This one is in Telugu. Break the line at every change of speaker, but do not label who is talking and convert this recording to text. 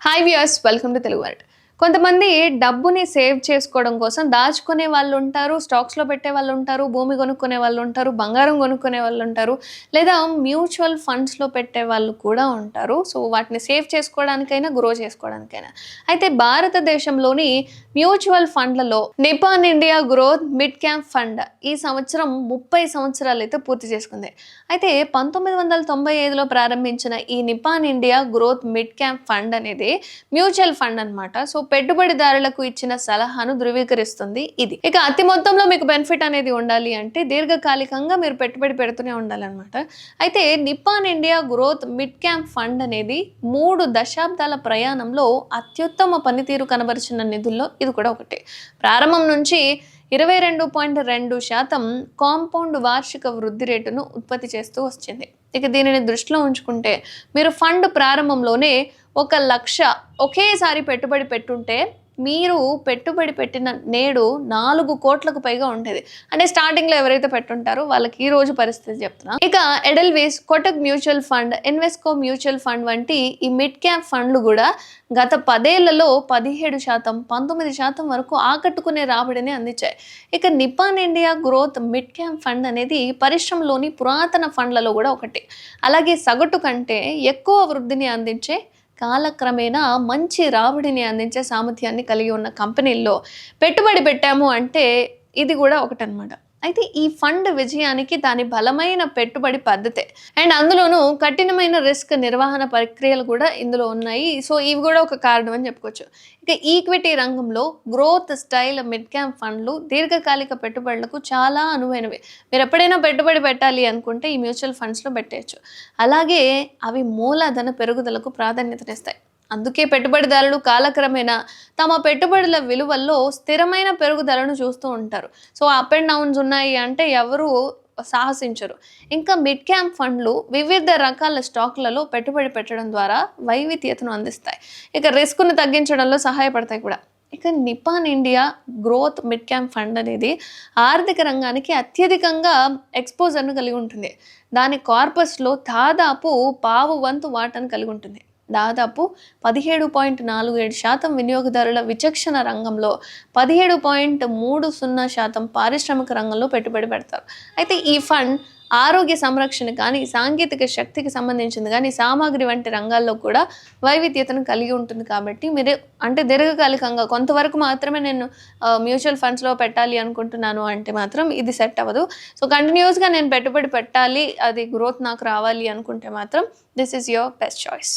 Hi viewers, welcome to Telugu world. కొంతమంది డబ్బుని సేవ్ చేసుకోవడం కోసం దాచుకునే వాళ్ళు ఉంటారు, స్టాక్స్లో పెట్టే వాళ్ళు ఉంటారు, భూమి కొనుక్కునే వాళ్ళు ఉంటారు, బంగారం కొనుక్కునే వాళ్ళు ఉంటారు, లేదా మ్యూచువల్ ఫండ్స్లో పెట్టే వాళ్ళు కూడా ఉంటారు. సో వాటిని సేవ్ చేసుకోవడానికైనా గ్రో చేసుకోవడానికైనా అయితే భారతదేశంలోని మ్యూచువల్ ఫండ్లలో Nippon India growth mid cap fund ఈ సంవత్సరం 30 సంవత్సరాలు అయితే పూర్తి చేసుకుంది. అయితే 1995లో ప్రారంభించిన ఈ Nippon India growth mid cap fund అనేది మ్యూచువల్ ఫండ్ అన్నమాట. సో పెట్టుబడిదారులకు ఇచ్చిన సలహాను ధృవీకరిస్తుంది ఇది. ఇక అతి మొత్తంలో మీకు బెనిఫిట్ అనేది ఉండాలి అంటే దీర్ఘకాలికంగా మీరు పెట్టుబడి పెడుతూనే ఉండాలన్నమాట. అయితే Nippon India growth mid cap fund అనేది 3 దశాబ్దాల ప్రయాణంలో అత్యుత్తమ పనితీరు కనబరిచిన నిధుల్లో ఇది కూడా ఒకటి. ప్రారంభం నుంచి 22.2% కాంపౌండ్ వార్షిక వృద్ధి రేటును ఉత్పత్తి చేస్తూ వచ్చింది. ఇక దీనిని దృష్టిలో ఉంచుకుంటే మీరు ఫండ్ ప్రారంభంలోనే 1,00,000 ఒకేసారి పెట్టుబడి పెట్టుంటే మీరు పెట్టుబడి పెట్టిన నేడు 4 కోట్లకు పైగా ఉండేది. అంటే స్టార్టింగ్లో ఎవరైతే పెట్టుంటారో వాళ్ళకి ఈ రోజు పరిస్థితి చెప్తున్నా. ఇక Edelweiss, Kotak mutual fund, Invesco mutual fund వంటి ఈ మిడ్ క్యాప్ ఫండ్లు కూడా గత 10 ఏళ్లలో 17%, 19% వరకు ఆకట్టుకునే రాబడిని అందించాయి. ఇక Nippon India growth mid cap fund అనేది పరిశ్రమలోని పురాతన ఫండ్లలో కూడా ఒకటి. అలాగే సగటు కంటే ఎక్కువ వృద్ధిని అందించే, కాలక్రమేణా మంచి రాబడిని అందించే సామర్థ్యాన్ని కలిగి ఉన్న కంపెనీల్లో పెట్టుబడి పెట్టాము అంటే ఇది కూడా ఒకటనమాట. అయితే ఈ ఫండ్ విజయానికి దాని బలమైన పెట్టుబడి పద్ధతే, అండ్ అందులోనూ కఠినమైన రిస్క్ నిర్వహణ ప్రక్రియలు కూడా ఇందులో ఉన్నాయి. సో ఇవి కూడా ఒక కారణం అని చెప్పుకోవచ్చు. ఇక ఈక్విటీ రంగంలో గ్రోత్ స్టైల్ మిడ్ క్యాప్ ఫండ్లు దీర్ఘకాలిక పెట్టుబడులకు చాలా అనువైనవి. మీరు ఎప్పుడైనా పెట్టుబడి పెట్టాలి అనుకుంటే ఈ మ్యూచువల్ ఫండ్స్లో పెట్టేయచ్చు. అలాగే అవి మూలధన పెరుగుదలకు ప్రాధాన్యతనిస్తాయి. అందుకే పెట్టుబడిదారులు కాలక్రమేణా తమ పెట్టుబడుల విలువల్లో స్థిరమైన పెరుగుదలను చూస్తూ ఉంటారు. సో అప్ అండ్ డౌన్స్ ఉన్నాయి అంటే ఎవరు సాహసించరు. ఇంకా మిడ్ క్యాప్ ఫండ్లు వివిధ రకాల స్టాక్లలో పెట్టుబడి పెట్టడం ద్వారా వైవిధ్యతను అందిస్తాయి. ఇక రిస్క్ను తగ్గించడంలో సహాయపడతాయి కూడా. ఇక Nippon India growth mid cap fund అనేది ఆర్థిక రంగానికి అత్యధికంగా ఎక్స్పోజర్ను కలిగి ఉంటుంది. దాని కార్పస్లో దాదాపు పావు వంతు వాటాను కలిగి ఉంటుంది. దాదాపు 17.47% వినియోగదారుల విచక్షణ రంగంలో, 17.30% పారిశ్రామిక రంగంలో పెట్టుబడి పెడతారు. అయితే ఈ ఫండ్ ఆరోగ్య సంరక్షణ కానీ, సాంకేతిక శక్తికి సంబంధించింది కానీ, సామాగ్రి వంటి రంగాల్లో కూడా వైవిధ్యతను కలిగి ఉంటుంది. కాబట్టి మీరు అంటే దీర్ఘకాలికంగా కొంతవరకు మాత్రమే నేను మ్యూచువల్ ఫండ్స్లో పెట్టాలి అనుకుంటున్నాను అంటే మాత్రం ఇది సెట్ అవ్వదు. సో కంటిన్యూస్గా నేను పెట్టుబడి పెట్టాలి, అది గ్రోత్ నాకు రావాలి అనుకుంటే మాత్రం this is your best choice.